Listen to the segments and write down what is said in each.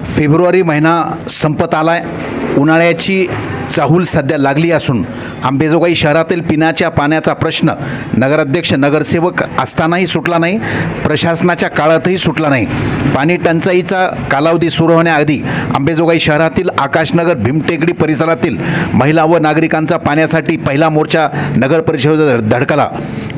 February महिना संपत आलाय. उन्हाळ्याची चाहूल सध्या लागली असून अंबेजोगाई शहरातील पिण्याच्या पाण्याचा प्रश्न नगराध्यक्ष नगरसेवक असतानाही सुटला नाही, प्रशासनाच्या काळातही सुटला नाही. पाणी टंचाईचा कालावधी सुरू होण्याआधी अंबेजोगाई शहरातील आकाशनगर भीमटेकडी परिसरातील महिला व नागरिकांचा पाण्यासाठी पहिला मोर्चा नगर परिषदेत धडकला.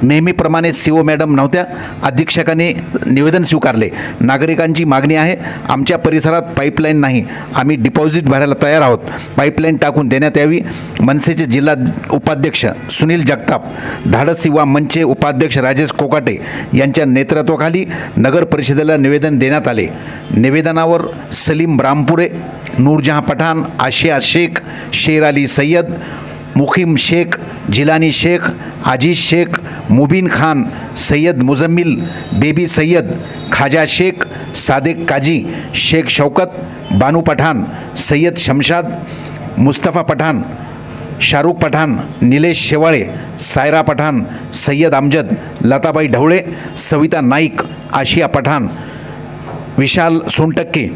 नेहमीप्रमाणे सीओ मॅडम नव्हत्या. अधीक्षकाने निवेदन स्वीकारले. नागरिकांची मागणी आहे, आमच्या परिसरात पाईपलाईन नाही, आम्ही डिपॉझिट भरायला तयार आहोत, पाईपलाईन टाकून देण्यात यावी. मनसेचे जिल्हा उपाध्यक्ष सुनील जगताप, धाडस युवा मंचचे उपाध्यक्ष राजेश कोकाटे यांच्या नेतृत्वाखाली नगर परिषदेला निवेदन देण्यात आले. निवेदनावर सलीम रामपुरे, नूरजहां पठाण, आशिया शेख, शेर अली सय्यद, मुखीम शेख, जिलानी शेख, आजीज शेख, मुबीन खान, सय्यद मुजम्मिल, बेबी सय्यद, खाजा शेख, सादिक काजी, शेख शौकत, बानू पठाण, सय्यद शमशाद, मुस्तफा पठाण, शाहरुख पठाण, निलेश शेवाळे, सायरा पठाण, सय्यद अमजद, लताबाई ढवळे, सविता नाईक, आशिया पठाण, विशाल सोनटक्के,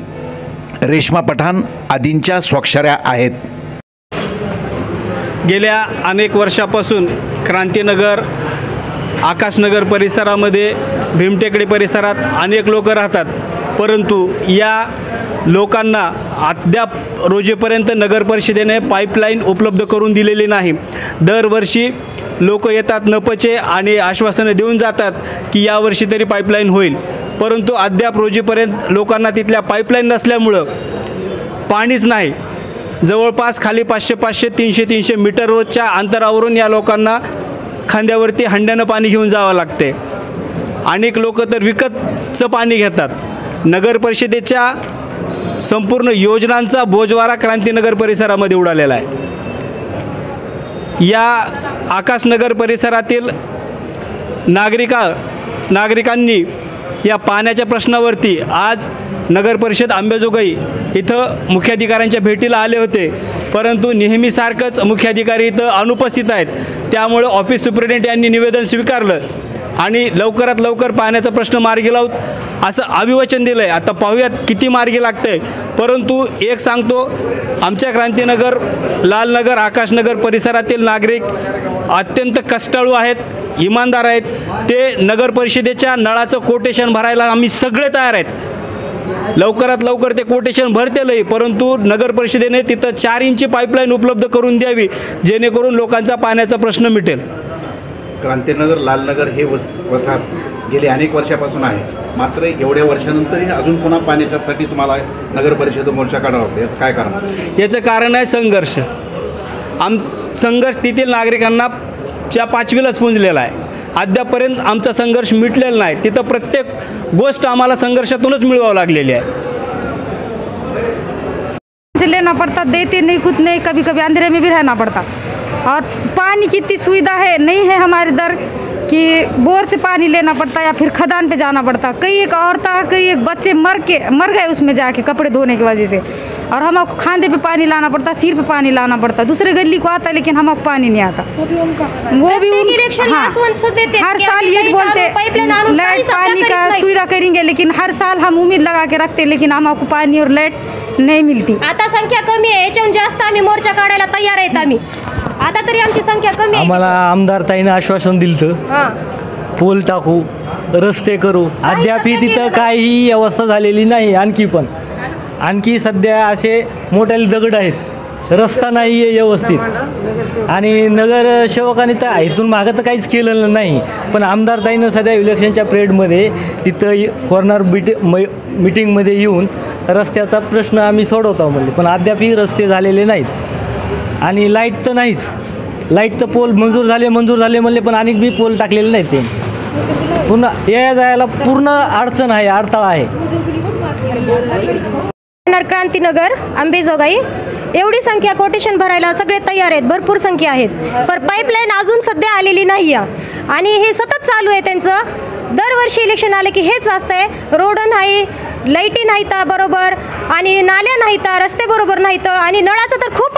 रेश्मा पठाण आदींच्या स्वाक्षऱ्या आहेत. गेल्या अनेक वर्षापासून क्रांतीनगर, आकाशनगर परिसरामध्ये, भीमटेकडी परिसरात अनेक लोक राहतात, परंतु या लोकांना अद्याप रोजीपर्यंत नगर परिषदेने पाईपलाईन उपलब्ध करून दिलेली नाही. दरवर्षी लोक येतात नपचे आणि आश्वासनं देऊन जातात की यावर्षी तरी पाईपलाईन होईल, परंतु अद्याप रोजीपर्यंत लोकांना तिथल्या पाईपलाईन नसल्यामुळं पाणीच नाही. जवळपास खाली 500-500, 300-300 मीटरच्या अंतरावरून या लोकांना खांद्यावरती हंड्यानं पाणी घेऊन जावं लागते. अनेक लोक तर विकतचं पाणी घेतात. नगर परिषदेच्या संपूर्ण योजनांचा बोजवारा क्रांतीनगर परिसरामध्ये उडालेला आहे. या आकाशनगर परिसरातील नागरिकांनी या पाण्याच्या प्रश्नावरती आज नगर परिषद अंबेजोगाई इथं मुख्याधिकाऱ्यांच्या भेटीला आले होते, परंतु नेहमीसारखंच मुख्याधिकारी इथं अनुपस्थित आहेत. त्यामुळे ऑफिस सुप्रिटेंडेंट यांनी निवेदन स्वीकारलं आणि लवकरात लवकर पाण्याचा प्रश्न मार्गी लावू असं अभिवचन दिलं आहे. आता पाहूयात किती मार्गी लागतं आहे. परंतु एक सांगतो, आमच्या क्रांतीनगर, लालनगर, आकाशनगर परिसरातील नागरिक अत्यंत कष्टाळू आहेत, इमानदार आहेत. ते नगर परिषदेच्या नळाचं कोटेशन भरायला आम्ही सगळे तयार आहेत. लवकरात लवकर ते कोटेशन भरतेलही, परंतु नगर परिषदेने तिथं 4 इंची पाईपलाईन उपलब्ध करून द्यावी, जेणेकरून लोकांचा पाण्याचा प्रश्न मिटेल. क्रांतीनगर, लालनगर हे वसाहत गेले अनेक वर्षापासून आहे, मात्र एवढ्या वर्षानंतरही अजून पुन्हा पाण्याच्यासाठी तुम्हाला नगर परिषद मोर्चा काढावा लागतो. याचं काय कारण? याचं कारण आहे संघर्ष. संघर्ष तेथील नागरिकांना 5वीलाच पुंजलेला आहे. अद्यापपर्यंत आमचा संघर्ष मिटलेला नाही. तिथं प्रत्येक गोष्ट आम्हाला संघर्षातूनच मिळवावं लागलेली आहे. लेना पड़ता, देते नहीं, कुछ नहीं, कभी कभी अंधेरे में भी रहना पड़ता. और पानी की इतनी सुविधा है नहीं है हमारे इधर कि बोर से पानी लेना पड़ता या फिर खदान पे जाना पड़ता. कई एक औरतें, कई एक बच्चे मर गए उसमें जाके कपड़े धोने की वजह से. और हमको खांदे पे पानी लाना पड़ता, सिर पे पानी लाना पड़ता. दूसरे गली को आता लेकिन हमको पानी नहीं आता. वो भी उनका हाँ, हर साल ये बोलते लाइट पानी का सुविधा करेंगे, लेकिन हर साल हम उम्मीद लगा के रखते, लेकिन हमको पानी और लाइट नहीं मिलती. आता संख्या कमी आहे, याच्याहून जास्त आम्ही मोर्चा काढायला तयार आहेत. आम्ही आता तरी आमची संख्या कमी आहे. आम्हाला आमदार ताईने आश्वासन दिलं, पूल टाकू, रस्ते करू. अद्याप तिथं काही व्यवस्था झालेली नाही. आणखी सध्या असे मोठे दगड आहेत, रस्ता नाही आहे व्यवस्थित. आणि नगरसेवकांनी तर इथून मागं तर काहीच केलेलं नाही. पण आमदार ताईनं सध्या इलेक्शनच्या पिरियडमध्ये तिथं कॉर्नर मीटिंगमध्ये येऊन रस्त्याचा प्रश्न आम्ही सोडवतो म्हणले, पण अद्यापही रस्ते झालेले नाहीत. आणि लाईट तर नाहीच. लाईट तर पोल मंजूर झाले म्हणले, पण अनेक बी पोल टाकलेले नाहीत. ते पुन्हा या जायला पूर्ण अडचण आहे, अडथळा आहे. क्रांतीनगर, अंबेजोगाई एवढी संख्या कोटेशन भरायला सगळे तयार आहेत, भरपूर संख्या आहेत, पण पाईपलाईन अजून सध्या आलेली नाही आहे. आणि हे सतत चालू आहे त्यांचं. दरवर्षी इलेक्शन आले की हेच असतंय. रोड नाही, लाईटी नाहीत बरोबर, आणि नाल्या नाहीत, रस्ते बरोबर नाहीत, आणि नळाचं तर खूप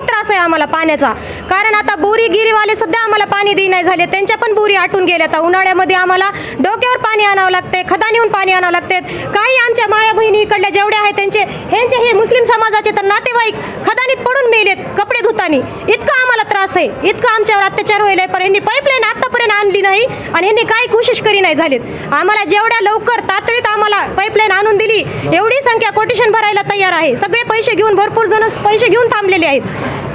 त्रास आहे आम्हाला पाण्याचा. कारण आता बोरीगिरीवाले सध्या आम्हाला पाणी देई नाही झाले, त्यांच्या पण बोरी आटून गेल्या. तर उन्हाळ्यामध्ये आम्हाला डोक्यावर पाणी आणावं लागते, खदानीहून पाणी आणावं लागते. काही आमच्या माया बहिणी इकडल्या जेवढ्या आहेत त्यांचे ह्यांचे हे मुस्लिम समाजाचे तर नातेवाईक खदानीत पडून मेलेत कपडे धुतानी. इतका आम्हाला त्रास आहे, इतका आमच्यावर अत्याचार होईल आहे. पण ह्यांनी पाईपलाईन आत्तापर्यंत आणली नाही आणि ह्यांनी काय कोशिश करी नाही झालीत. आम्हाला जेवढ्या लवकर तातडीत आम्हाला पाईपलाईन आणून दिली, एवढी संख्या कोटेशन भरायला तयार आहे. सगळे पैसे घेऊन, भरपूर जण पैसे घेऊन थांबलेले आहेत,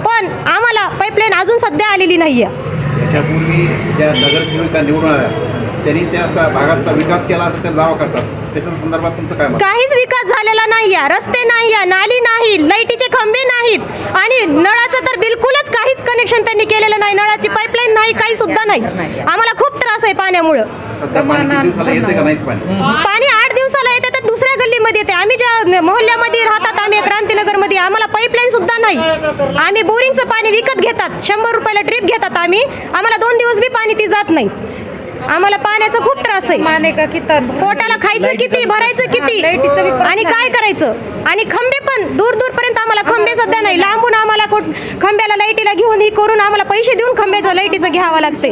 पण आम्हाला पाईपलाईन अजून सध्या आलेली नाही आहे. याच्यापूर्वी ज्या नगरसेविका निवडून आल्या त्यांनी त्या भागाचा विकास केला असं ते दावा करतात. त्याच्या संदर्भात तुमचं काय मत? काहीच विकास झालेला नाही आहे. रस्ते नाही आहे, नाली नाही, लाईटीचे खंबे नाहीत आणि नळाचं तर बिलकुलच काहीच कनेक्शन त्यांनी केलेलं नाही. नळाची पाईपलाईन नाही, काही सुद्धा नाही. आम्हाला खूप त्रास आहे पाण्यामुळं. सध्या पाणी किती दिवसाला येते का नाहीच पाणी? पाणी 8 दिवसाला येते तर दुसऱ्या गल्लीमध्ये येते. आम्ही ज्या मोहल्ल्यामध्ये राहतात, आम्ही क्रांतीनगरमध्ये, आम्हाला पाईपलाईन सुद्धा नाही. आम्ही बोरिंगचं पाणी विकत घेतात, 100 रुपयाला ट्रिप घेतात आम्ही. आम्हाला 2 दिवस बी पाणी ती जात नाही. आम्हाला पाण्याचा खूप त्रास आहे. पोटाला खायचं किती, भरायचं किती आणि काय करायचं. आणि खंबे पण दूर दूरपर्यंत आम्हाला खंबे सध्या नाही. लांबून आम्हाला खंब्याला लाईटीला घेऊन ही करून आम्हाला पैसे देऊन खंब्याचं लाईटीचं घ्यावं लागते.